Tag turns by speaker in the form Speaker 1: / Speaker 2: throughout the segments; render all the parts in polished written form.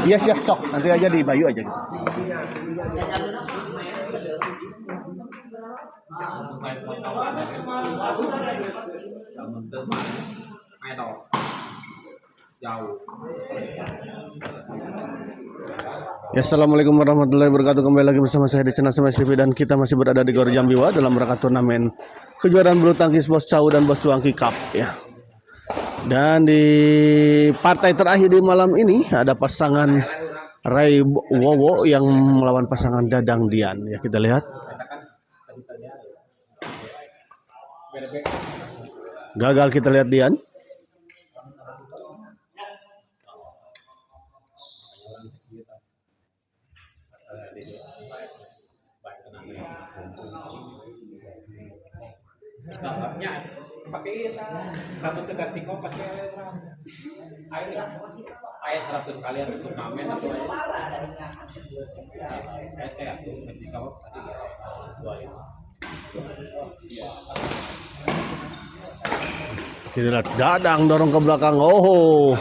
Speaker 1: Iya siap sok, nanti aja di Bayu aja. Ya, assalamualaikum warahmatullahi wabarakatuh. Kembali lagi bersama saya di channel Semes TV dan kita masih berada di Gor Jambiwa dalam rangka turnamen kejuaraan bulu tangkis Bos Cau dan Bos Cuangki Cup ya. Dan di partai terakhir di malam ini ada pasangan Ray Wowo yang melawan pasangan Dadang Dian ya, kita lihat. Gagal kita lihat Dian.
Speaker 2: Pakai rambut keganti kok pakai air 100 kali untuk ngamen atau saya tuh mesti sahur tadi
Speaker 1: Kita lihat Dadang dorong ke belakang. Oh,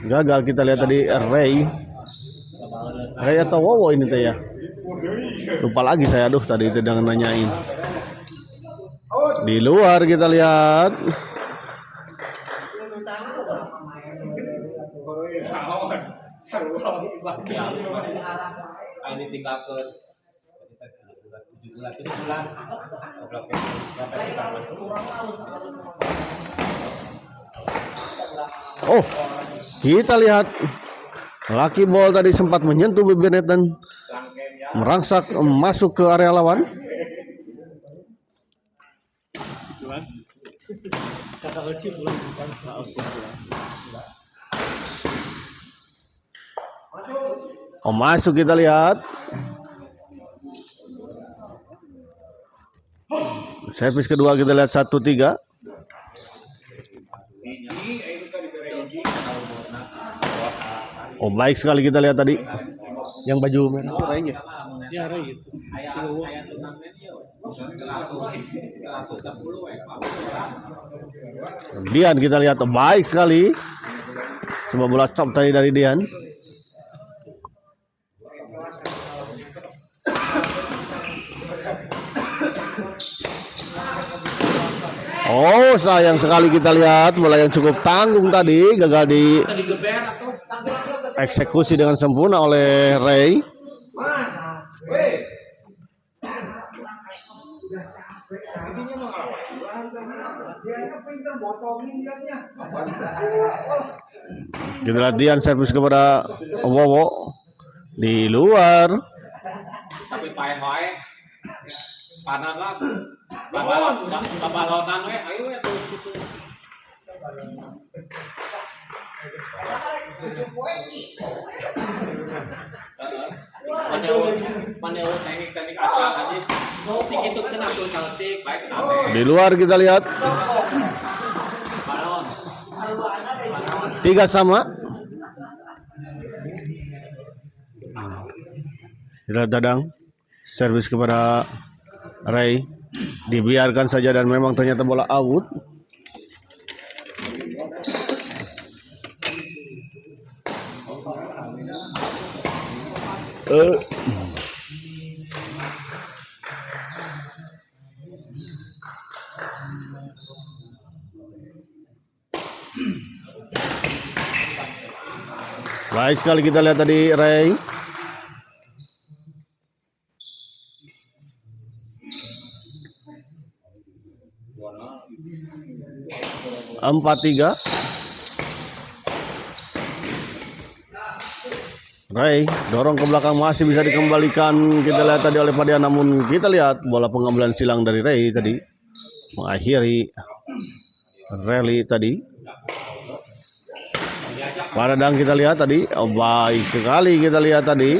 Speaker 1: gagal kita lihat tadi Ray atau Wowo ini teh ya. Lupa lagi saya, aduh tadi itu dengan nanyain. Di luar kita lihat.
Speaker 2: ini tinggal ke 7 bulan.
Speaker 1: Oh, kita lihat Lucky Ball tadi sempat menyentuh bibir net dan merangsak masuk ke area lawan. Oh, masuk kita lihat. Servis kedua kita lihat 1-3. Oh, baik sekali kita lihat tadi. Yang baju merah itu Ray-nya.
Speaker 3: Ya, Ray.
Speaker 1: Dian kita lihat baik sekali. Coba bola chop tadi dari Dian. Oh, sayang sekali kita lihat bola yang cukup tanggung tadi gagal di eksekusi dengan sempurna oleh Ray. Kita lihat Dian servis kepada Wowo di luar.
Speaker 2: Tapi pae panas lah. Babalotan we ayo we tuh situ. Mana teknik asal aja. Begitu kena tuh cantik baik kenapa.
Speaker 1: Di luar kita lihat. 3 sama. Kita Dadang servis kepada Ray, dibiarkan saja dan memang ternyata bola out. Baik sekali kita lihat tadi Ray. Empat 3. Ray dorong ke belakang masih bisa dikembalikan kita lihat tadi oleh Padian, namun kita lihat bola pengambilan silang dari Ray tadi mengakhiri rally tadi. Padang kita lihat tadi, oh, baik sekali kita lihat tadi.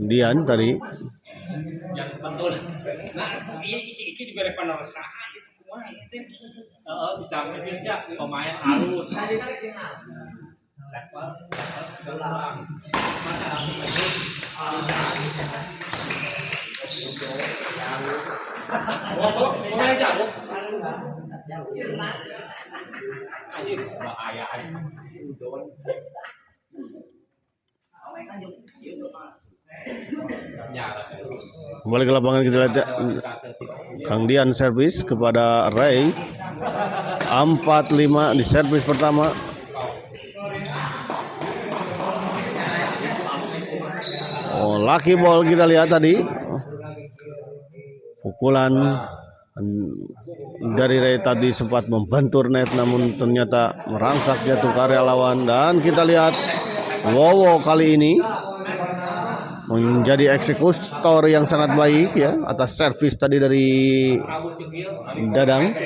Speaker 1: Dian tadi.
Speaker 2: Betul. Nah, ini diberi penasaran itu semua itu. Bisa menjadi pemain alus. Level doang. Pemain jauh. Anjing bahaya anjing.
Speaker 1: Kembali ke lapangan kita lihat ya. Kang Dian servis kepada Ray. 4-5 di servis pertama. Oh, lucky ball kita lihat tadi. Pukulan dari Ray tadi sempat membentur net, namun ternyata merangsak jatuh ke area lawan. Dan kita lihat Wowo kali ini menjadi eksekutor yang sangat baik ya atas servis tadi dari Dadang.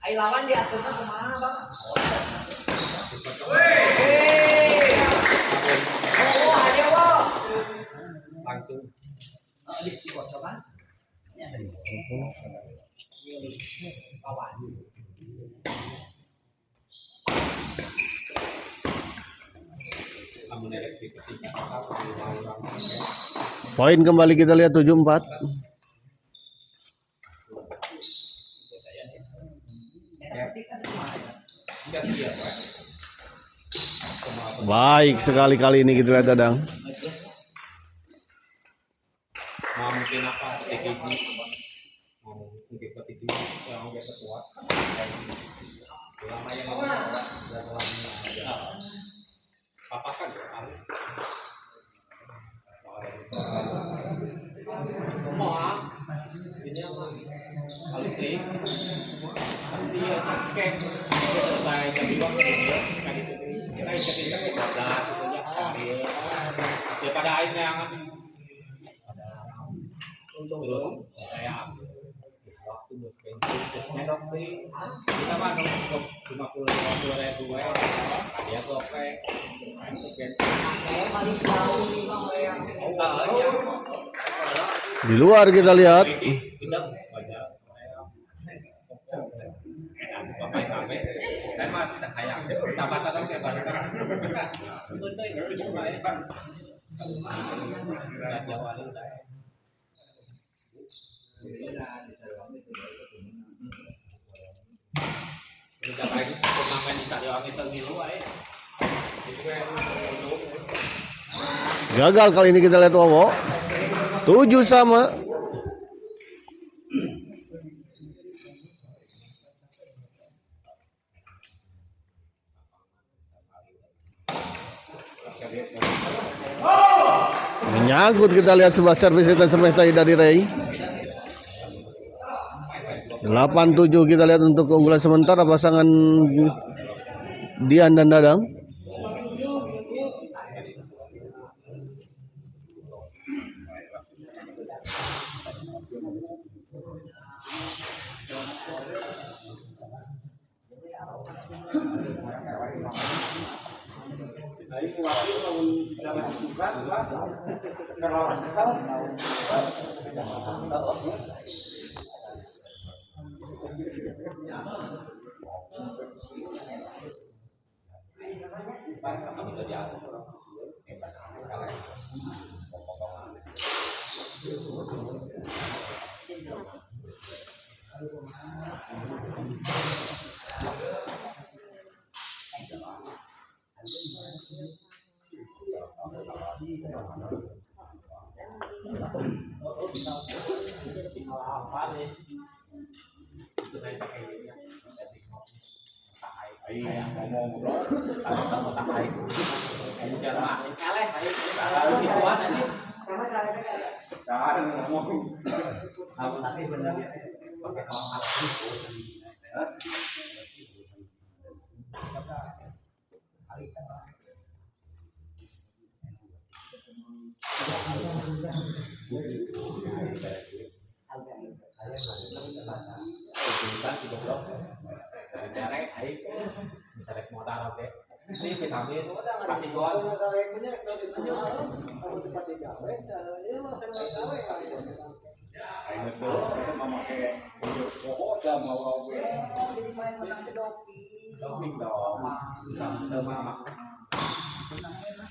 Speaker 3: Ayo lawan diaturnya kemana bang? Oh ada wow.
Speaker 2: Langsung.
Speaker 3: Di kota bang. Kawan.
Speaker 1: Poin kembali kita lihat 7-4. Baik sekali kali ini kita lihat Dadang.
Speaker 2: Mau mungkin apa petik gigi. Mau mungkin petik gigi yang udah kuat. Lama yang apa kan ya? Ini apa? Halus nih. Dia pakai selesai jadi waktu dia kali itu kita isi kita dadah gitu ya. Ya pada akhirnya kan untuk saya waktu bos bensin nyedok di kita mah untuk 50.000 dia gope
Speaker 1: Di luar kita lihat gagal kali ini kita lihat Wowo 7-sama. Menyangkut kita lihat sebuah servis tadi dari Ray. 8-7 kita lihat untuk keunggulan sementara pasangan Dian dan Dadang.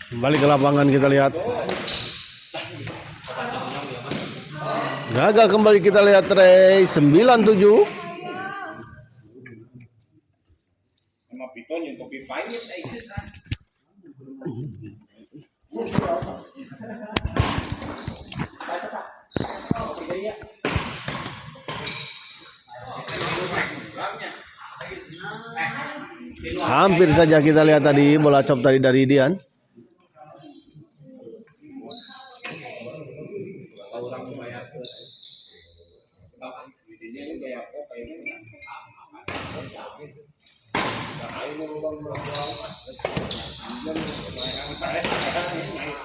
Speaker 1: Kembali ke lapangan kita lihat. Gagal kembali kita lihat Ray 97. Hampir saja kita lihat tadi bola chop tadi dari Dian.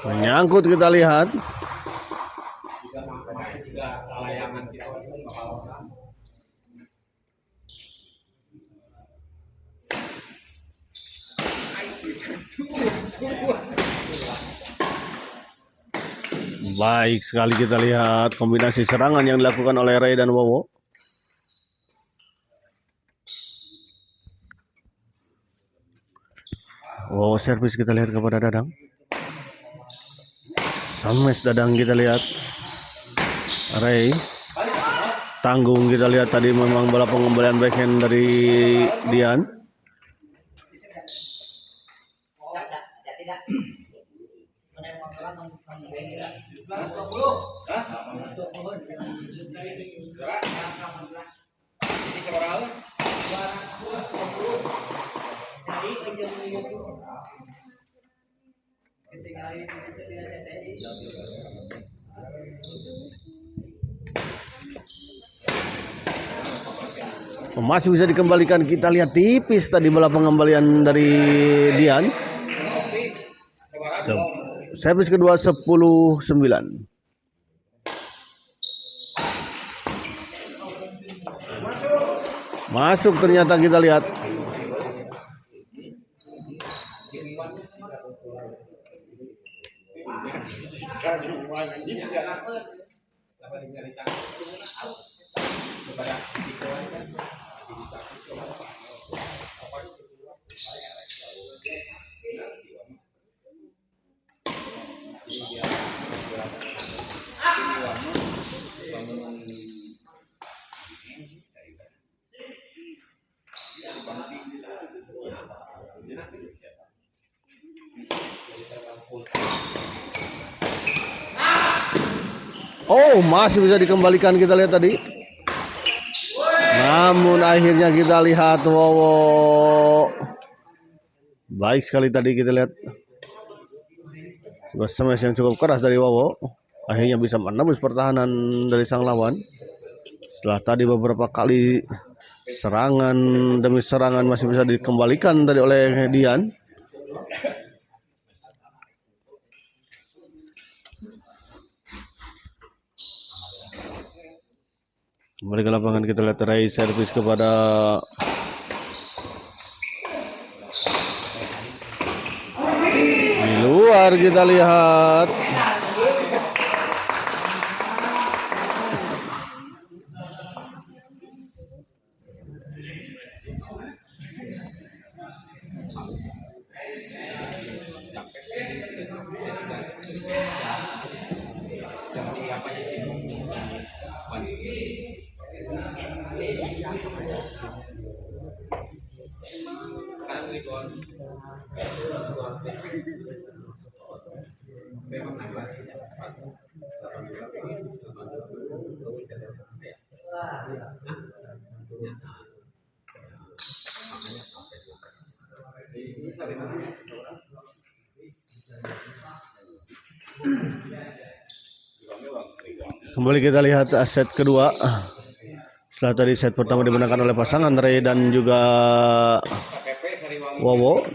Speaker 1: Menyangkut kita lihat. Baik sekali kita lihat kombinasi serangan yang dilakukan oleh Ray dan Wowo. Wowo servis kita lihat kepada Dadang. Sames Dadang kita lihat. Ray tanggung kita lihat tadi memang bola pengembalian backhand dari Dian. Masih bisa dikembalikan, kita lihat tipis tadi bola pengembalian dari Dian. Servis kedua 10-9. Masuk ternyata kita lihat. Oh, masih bisa dikembalikan kita lihat tadi. Namun akhirnya kita lihat Wowo. Baik sekali tadi kita lihat. Sebuah smash yang cukup keras dari Wowo. Akhirnya bisa menembus pertahanan dari sang lawan. Setelah tadi beberapa kali serangan demi serangan masih bisa dikembalikan tadi oleh Dian. Kembali ke lapangan kita lihat Ray servis kepada di luar kita lihat. Kembali kita lihat set kedua. Setelah tadi set pertama dimenangkan oleh pasangan Ray dan juga Wowo.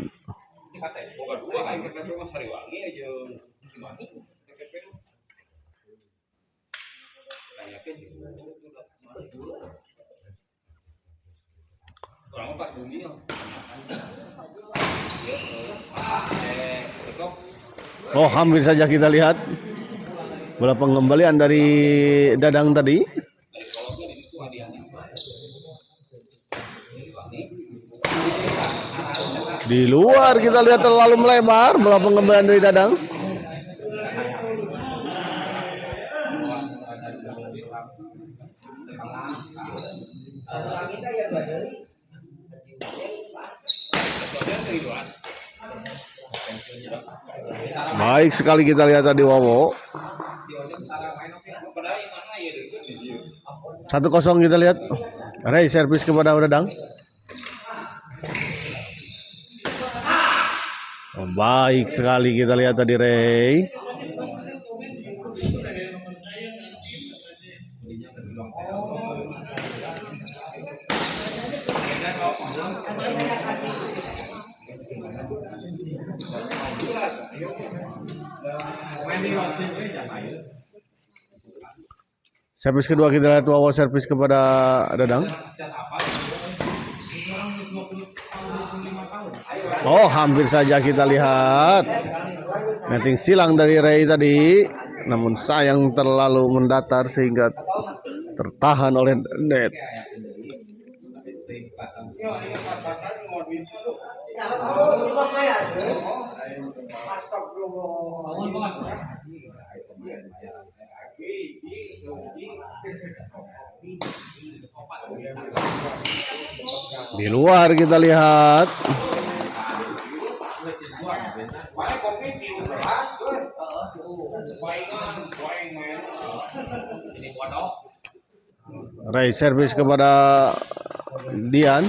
Speaker 1: Oh, hampir saja kita lihat. Bola pengembalian dari Dadang tadi. Di luar kita lihat terlalu melebar bola pengembalian dari Dadang. Baik sekali kita lihat tadi Wowo. 1-0 kita lihat. Ray servis kepada Dadang. Oh, baik sekali kita lihat tadi Ray. Servis kedua kita lihat Wawo servis kepada Dadang. Oh, hampir saja kita lihat netting silang dari Ray tadi, namun sayang terlalu mendatar sehingga tertahan oleh net. Di luar kita lihat. Ray servis kepada Dian.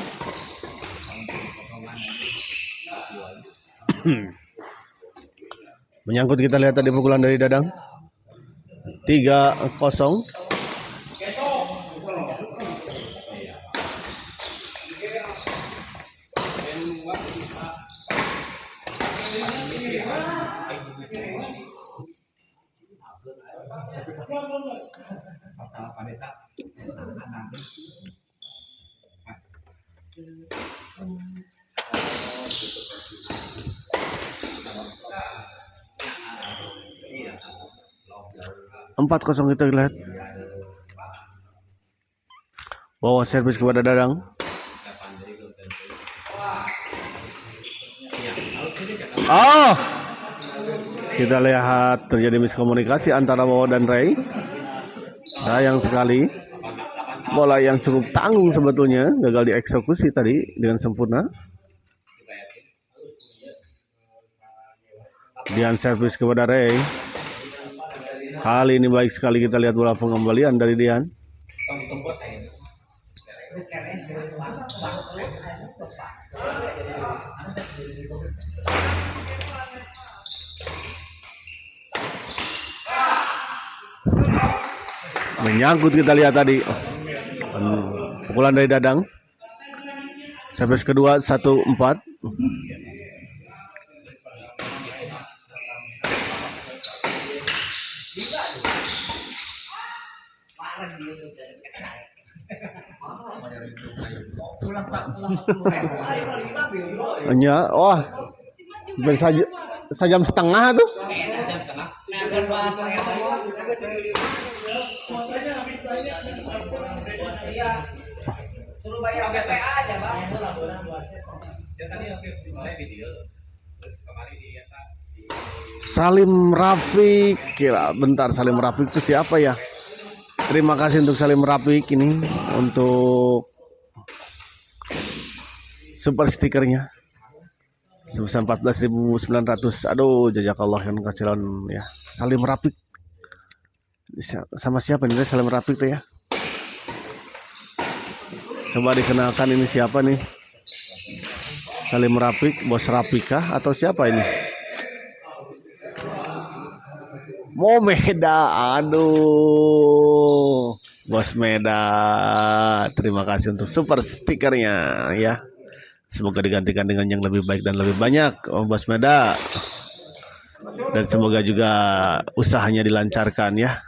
Speaker 1: Menyangkut kita lihat tadi pukulan dari Dadang. 3-0. Empat 0 kita lihat. Bawa servis kepada Dadang. Oh, kita lihat terjadi miskomunikasi antara Wawo dan Ray. Sayang sekali. Bola yang cukup tanggung sebetulnya gagal dieksekusi tadi dengan sempurna. Dian servis kepada Ray. Kali ini baik sekali kita lihat bola pengembalian dari Dian. Menyangkut kita lihat tadi. Pukulan dari Dadang. Servis kedua 1-4. Hanya, wah, sejam setengah tuh.
Speaker 3: Suruh bayar BPA aja, Bang.
Speaker 1: Salim Rafiq, kira bentar Salim Rafiq itu siapa ya? Terima kasih untuk Salim Rafiq ini untuk super stikernya sebesar 14.900. Aduh, jazakallah yang kasihan ya. Salim Rafiq sama siapa nih Salim Rafiq tuh ya? Coba dikenalkan ini siapa nih? Salim Rafiq, bos Rapika atau siapa ini? Meda, aduh, bos Meda. Terima kasih untuk super stikernya ya. Semoga digantikan dengan yang lebih baik dan lebih banyak, bos Meda. Dan semoga juga usahanya dilancarkan ya.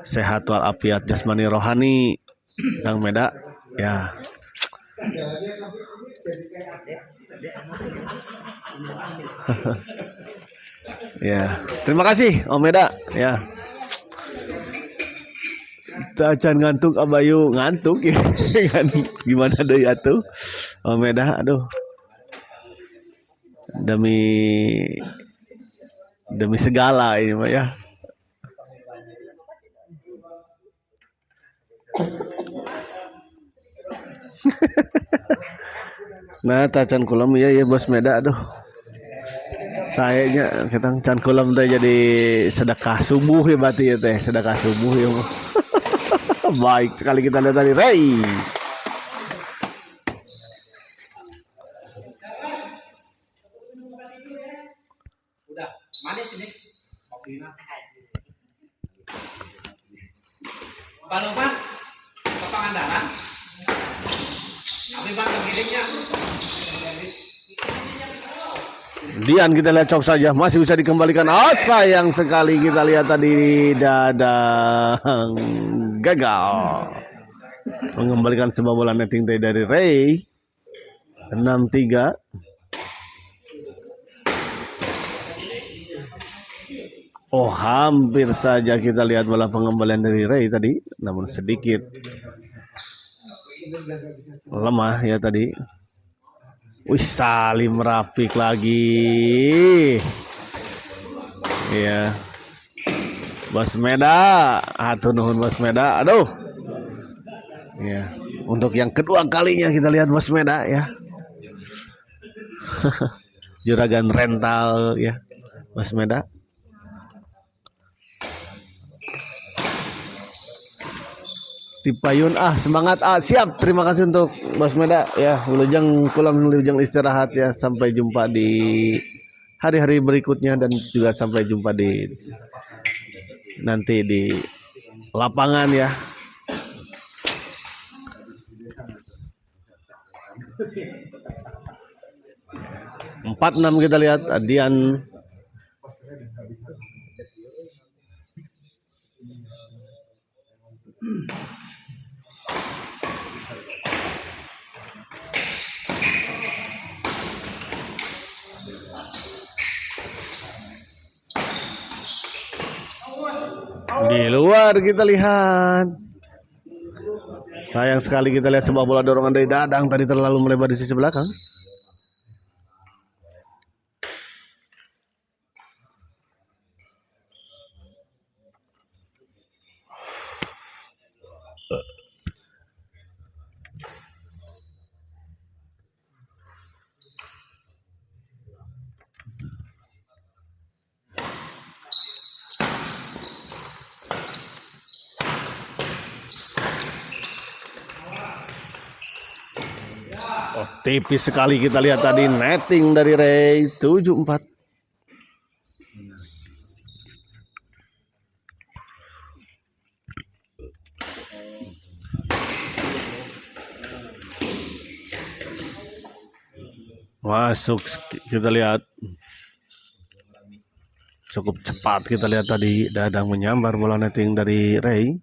Speaker 1: Sehat walafiat jasmani rohani, Kang Meda ya. Ya, terima kasih Om Meda ya. Tacan ngantuk abayu ngantuk ya. Kan gimana deui atuh? Oh Medah aduh. Demi demi segala ini mah ya. Nah, tacan kulam ya ya Bos Meda aduh. Sayanya kita can kulam teh jadi sedekah subuh ya berarti ya teh, sedekah subuh ya. Baik sekali kita lihat dari Ray.
Speaker 2: Udah, manis ini. Kopinya. Panupan, ke Pangandaran. Tapi bang giringnya.
Speaker 1: Dian kita lihat cok saja masih bisa dikembalikan. Oh sayang sekali kita lihat tadi Dadang gagal mengembalikan sebuah bola netting dari Ray. 6-3. Oh hampir saja kita lihat bola pengembalian dari Ray tadi, namun sedikit lemah ya tadi. Wih Salim Rafiq lagi. Iya. Bos Meda, atur nuhun Bos Meda. Aduh. Iya. Untuk yang kedua kalinya kita lihat Bos Meda ya. Juragan rental ya. Bos Meda. Tipayun semangat siap, terima kasih untuk Bos Meda ya. Wilujeng kulam wilujeng istirahat ya, sampai jumpa di hari-hari berikutnya dan juga sampai jumpa di nanti di lapangan ya. 4-6 kita lihat Adian. Di luar kita lihat. Sayang sekali kita lihat sebuah bola dorongan dari Dadang tadi terlalu melebar di sisi belakang. Oh, tipis sekali kita lihat tadi netting dari Ray 7-4. Masuk kita lihat. Cukup cepat kita lihat tadi Dadang menyambar bola netting dari Ray.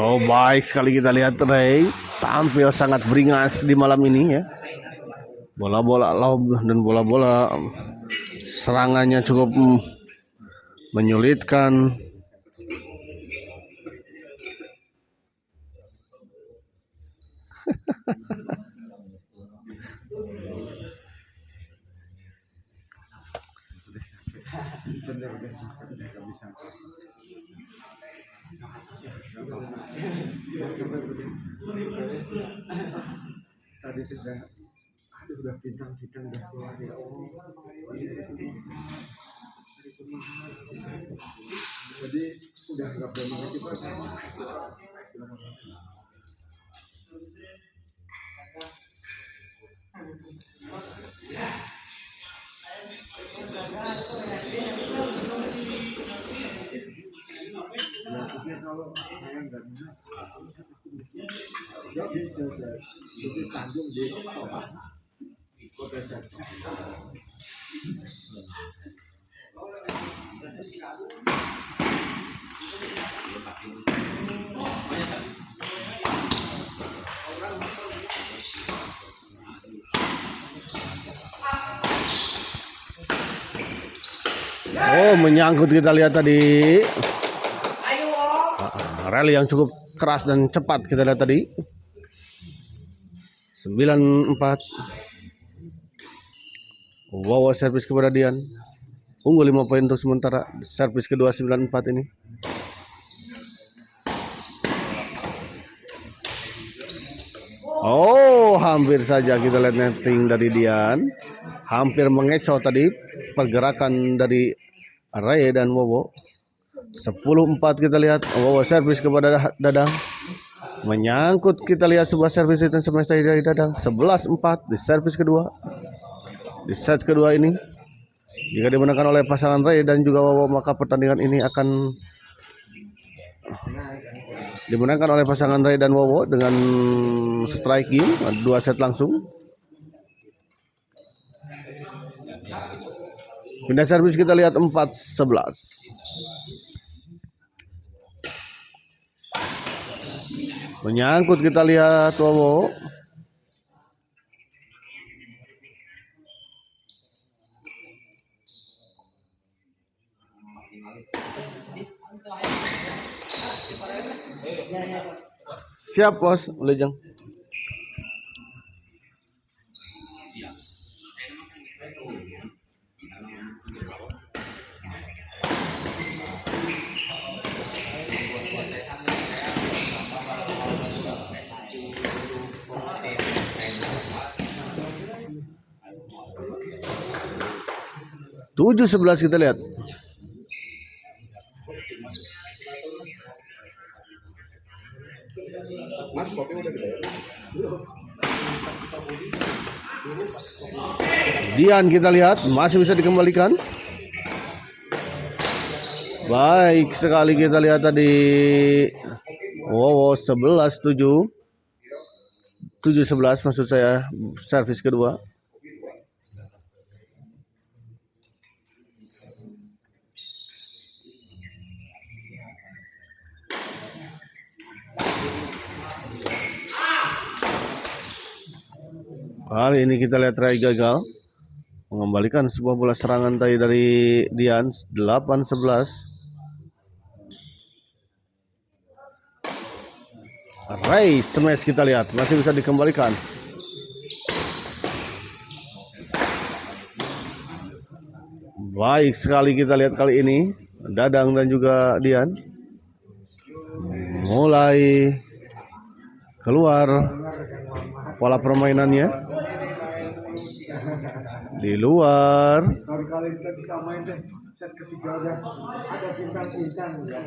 Speaker 1: Oh baik sekali kita lihat Ray tampil sangat beringas di malam ini ya. Bola-bola lob dan bola-bola serangannya cukup menyulitkan.
Speaker 4: Tadi sudah bintang udah keluar ya. Jadi udah nggak berani ngecepat. Kalau saya nggak minus, nggak bisa saya jadi tanggung di kota saja.
Speaker 1: Oh, menyangkut kita lihat tadi.
Speaker 3: Ayo.
Speaker 1: Rally yang cukup keras dan cepat kita lihat tadi. 9-4. Wow, servis kepada Dian. Unggul 5 poin untuk sementara. Servis kedua 9-4 ini. Oh, hampir saja kita lihat netting dari Dian. Hampir mengecoh tadi pergerakan dari Ray dan Wowo. 10-4 kita lihat. Wowo servis kepada Dadang. Menyangkut kita lihat sebuah servis return semesta dari Dadang. 11-4 di servis kedua. Di set kedua ini, jika dimenangkan oleh pasangan Ray dan juga Wowo, maka pertandingan ini akan dimenangkan oleh pasangan Ray dan Wowo dengan strike game 2 set langsung. Pindah servis kita lihat 4-11. Menyangkut kita lihat Wowo. Siap bos, Lejang. Tujuh 11 kita lihat.
Speaker 4: Mas kopi udah gede.
Speaker 1: Dian kita lihat masih bisa dikembalikan. Baik sekali kita lihat tadi. Wow, 11-7. 7-11 maksud saya, servis kedua. Kali ini kita lihat Ray gagal mengembalikan sebuah bola serangan tadi dari Dian. 8-11. Ray smash kita lihat masih bisa dikembalikan. Baik sekali kita lihat kali ini Dadang dan juga Dian mulai keluar pola permainannya di luar.
Speaker 4: Kali-kali kita bisa main deh. Set ketiga ada bintang-bintang ya.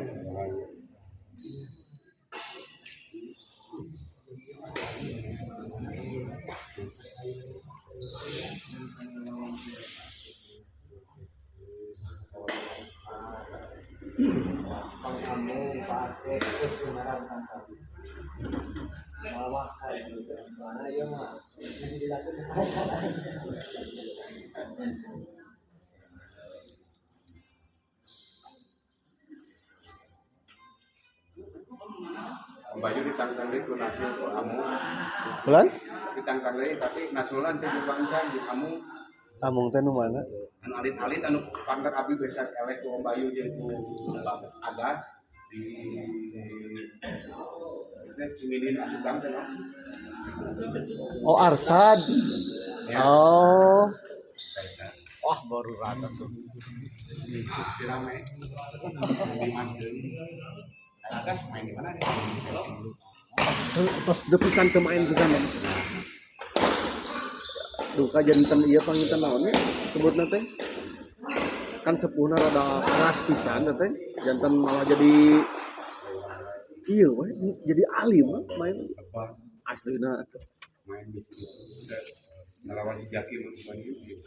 Speaker 3: Kamu pasir sebenarnya bukan kamu. Bawa kayu mana ya mah? Ini dilakukan.
Speaker 4: Baju ditangkang deh ku nasul ku amu.
Speaker 1: Pelan?
Speaker 4: Ditangkang deh tapi nasulan teh dibangkan di amu.
Speaker 1: Amung teh nu mana?
Speaker 4: Anu alit-alit anu pangkat abi besar eleh ku Bayu jeung ku Agas di Ciminin Asukang teh Mas.
Speaker 1: Oh, Arsad.
Speaker 4: Ya.
Speaker 1: Oh. Wah, baru rata tuh.
Speaker 4: Rame. Di Mas Agas main di mana nih?
Speaker 1: Pas depisan teu main ke sana. Duh, kajanten ieu panginten naon ya sebutna teh? Kan sepuhna rada keras pisan teh. Janten malah jadi ieu we, jadi alim main
Speaker 4: Apa
Speaker 1: aslina atuh.
Speaker 4: main di situ? Ngelawan si Jaki bukan gitu.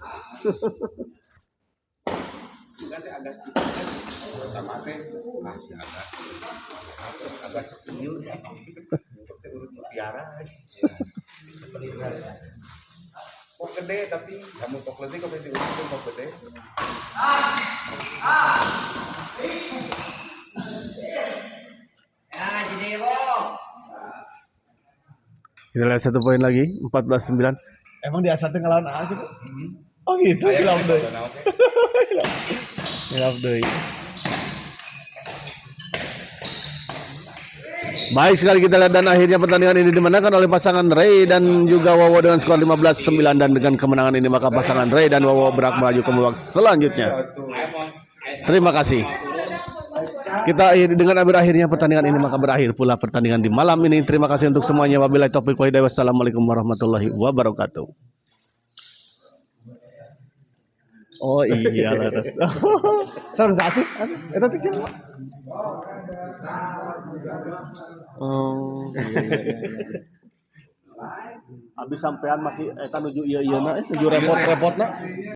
Speaker 4: Juga teh Agas kita sama teh si Agas. Agas sepinil ya. Teh urut mutiara. Oh kan gede tapi kamu tok letih kok di ujung tok gede.
Speaker 1: Kita lihat 1 poin lagi, 14-9. Emang di asatnya ngelawan A gitu? Oh gitu, hilaf deh. Hilaf deh. Baik sekali kita lihat dan akhirnya pertandingan ini dimenangkan oleh pasangan Ray dan juga Wowo dengan skor 15-9 dan dengan kemenangan ini maka pasangan Ray dan Wowo berhak maju ke babak selanjutnya. Terima kasih. Kita akhiri dengan berakhirnya pertandingan ini maka berakhir pula pertandingan di malam ini. Terima kasih untuk semuanya. Wabillahi taufiq wal hidayah. Wassalamualaikum warahmatullahi wabarakatuh. Oh iya lah. Salam satu. Eta teh siapa? Oh iya. Habis sampean masih eta nuju ieu-ieuna nuju repot-repotna.